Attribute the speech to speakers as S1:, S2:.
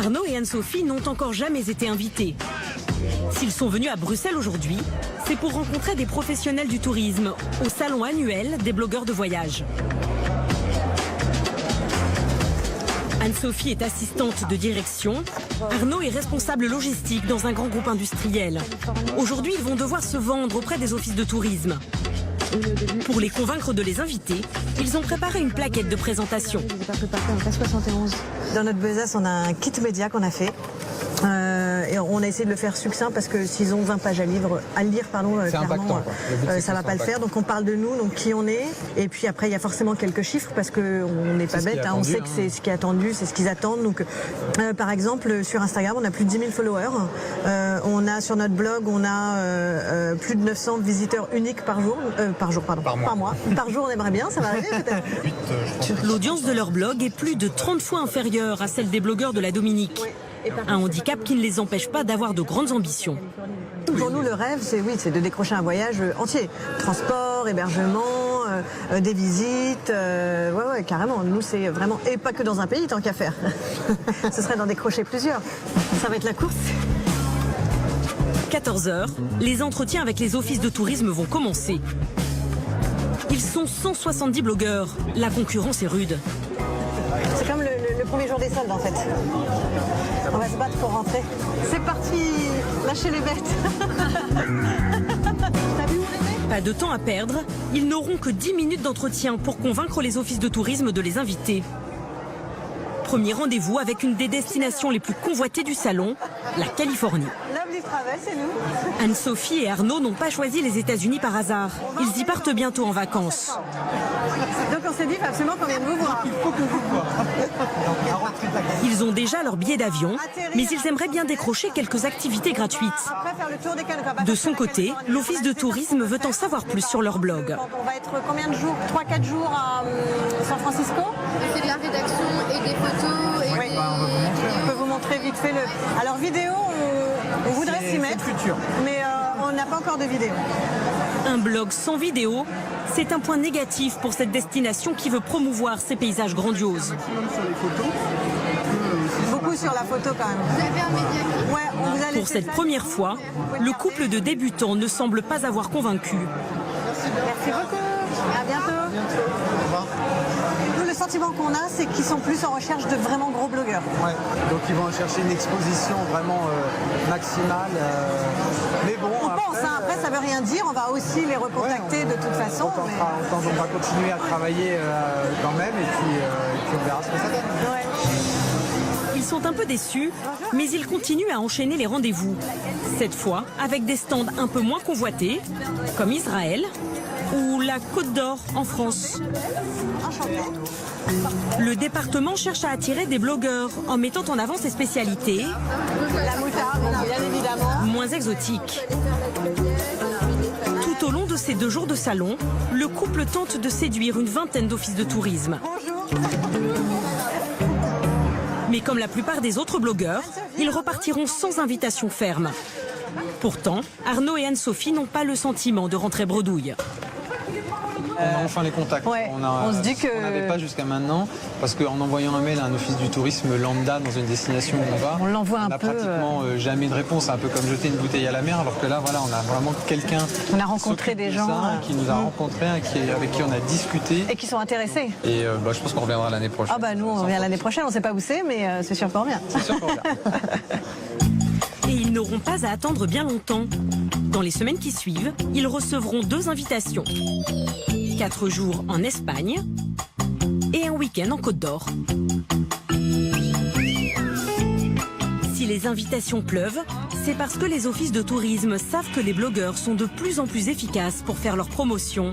S1: Arnaud et Anne-Sophie n'ont encore jamais été invités. S'ils sont venus à Bruxelles aujourd'hui, c'est pour rencontrer des professionnels du tourisme au salon annuel des blogueurs de voyage. Anne-Sophie est assistante de direction. Arnaud est responsable logistique dans un grand groupe industriel. Aujourd'hui, ils vont devoir se vendre auprès des offices de tourisme. Pour les convaincre de les inviter, ils ont préparé une plaquette de présentation.
S2: Dans notre besace, on a un kit média qu'on a fait. Et on a essayé de le faire succinct parce que s'ils ont 20 pages à lire,
S3: c'est impactant,
S2: ça va pas le faire. Donc on parle de nous, donc qui on est. Et puis après, il y a forcément quelques chiffres parce qu'on n'est pas bête. On sait que c'est ce qui est attendu, c'est ce qu'ils attendent. Donc, par exemple, sur Instagram, on a plus de 10 000 followers. On a sur notre blog, on a plus de 900 visiteurs uniques par mois. Par jour, on aimerait bien, ça va arriver peut-être.
S1: L'audience de leur blog est plus de 30 fois inférieure à celle des blogueurs de la Dominique. Un handicap qui ne les empêche pas d'avoir de grandes ambitions.
S2: Pour nous, le rêve, c'est de décrocher un voyage entier. Transport, hébergement, des visites, ouais, carrément. Nous, c'est vraiment... Et pas que dans un pays, tant qu'à faire. Ce serait d'en décrocher plusieurs. Ça va être la course.
S1: 14h, les entretiens avec les offices de tourisme vont commencer. Ils sont 170 blogueurs. La concurrence est rude.
S2: C'est comme le premier jour des soldes, en fait. On va se battre pour rentrer. C'est parti, lâchez les bêtes.
S1: Pas de temps à perdre, ils n'auront que 10 minutes d'entretien pour convaincre les offices de tourisme de les inviter. Premier rendez-vous avec une des destinations les plus convoitées du salon, la Californie.
S2: L'homme du travail, c'est nous.
S1: Anne-Sophie et Arnaud n'ont pas choisi les États-Unis par hasard. Ils y partent bientôt en vacances.
S2: Donc on s'est dit, il faut absolument qu'on vienne vous voir.
S3: Il faut qu'on vous voit.
S1: Ils ont déjà leur billet d'avion, mais ils aimeraient bien décrocher quelques activités gratuites. De son côté, l'office de tourisme veut en savoir plus sur leur blog.
S2: On va être combien de jours? 3-4 jours à San Francisco?
S4: On fait de la rédaction et des photos et
S2: oui. On peut vous montrer vite fait le... Alors vidéo, on voudrait s'y mettre, mais on n'a pas encore de vidéo.
S1: Un blog sans vidéo, c'est un point négatif pour cette destination qui veut promouvoir ses paysages grandioses.
S2: Beaucoup sur la photo quand même.
S4: vous avez un média kit.
S2: Ouais, on vous a laissé
S1: Pour cette
S2: ça.
S1: première fois, le couple de débutants ne semble pas avoir convaincu.
S2: Merci beaucoup. À bientôt. Nous, le sentiment qu'on a, c'est qu'ils sont plus en recherche de vraiment gros blogueurs.
S3: Ouais. Donc ils vont chercher une exposition vraiment maximale. Mais bon,
S2: On pense, après ça veut rien dire, on va aussi les recontacter de toute façon.
S3: On va continuer à travailler quand même et puis on verra ce que ça donne.
S2: Ouais.
S1: Ils sont un peu déçus, mais ils continuent à enchaîner les rendez-vous. Cette fois, avec des stands un peu moins convoités, comme Israël ou la Côte d'Or en France. Le département cherche à attirer des blogueurs en mettant en avant ses spécialités
S2: La moutarde, bien évidemment.
S1: moins exotiques. Tout au long de ces 2 jours de salon, le couple tente de séduire une vingtaine d'offices de tourisme.
S2: Bonjour.
S1: Mais comme la plupart des autres blogueurs, ils repartiront sans invitation ferme. Pourtant, Arnaud et Anne-Sophie n'ont pas le sentiment de rentrer bredouille.
S3: On a enfin les contacts.
S2: Ouais, on se dit que...
S3: On n'avait pas jusqu'à maintenant, parce qu'en envoyant un mail à un office du tourisme lambda dans une destination où on va,
S2: On l'envoie un
S3: n'a
S2: peu,
S3: pratiquement jamais de réponse. C'est un peu comme jeter une bouteille à la mer, alors que là, voilà, on a vraiment quelqu'un
S2: On a rencontré
S3: qui
S2: des
S3: s'occupe de
S2: gens,
S3: ça, qui nous a rencontrés, avec qui on a discuté.
S2: Et qui sont intéressés.
S3: Et je pense qu'on reviendra l'année prochaine.
S2: Ah bah nous on revient l'année prochaine, on sait pas où c'est, mais c'est sûr qu'on revient.
S3: C'est sûr qu'on revient.
S1: Et ils n'auront pas à attendre bien longtemps. Dans les semaines qui suivent, ils recevront 2 invitations. 4 jours en Espagne et un week-end en Côte d'Or. Si les invitations pleuvent, c'est parce que les offices de tourisme savent que les blogueurs sont de plus en plus efficaces pour faire leur promotion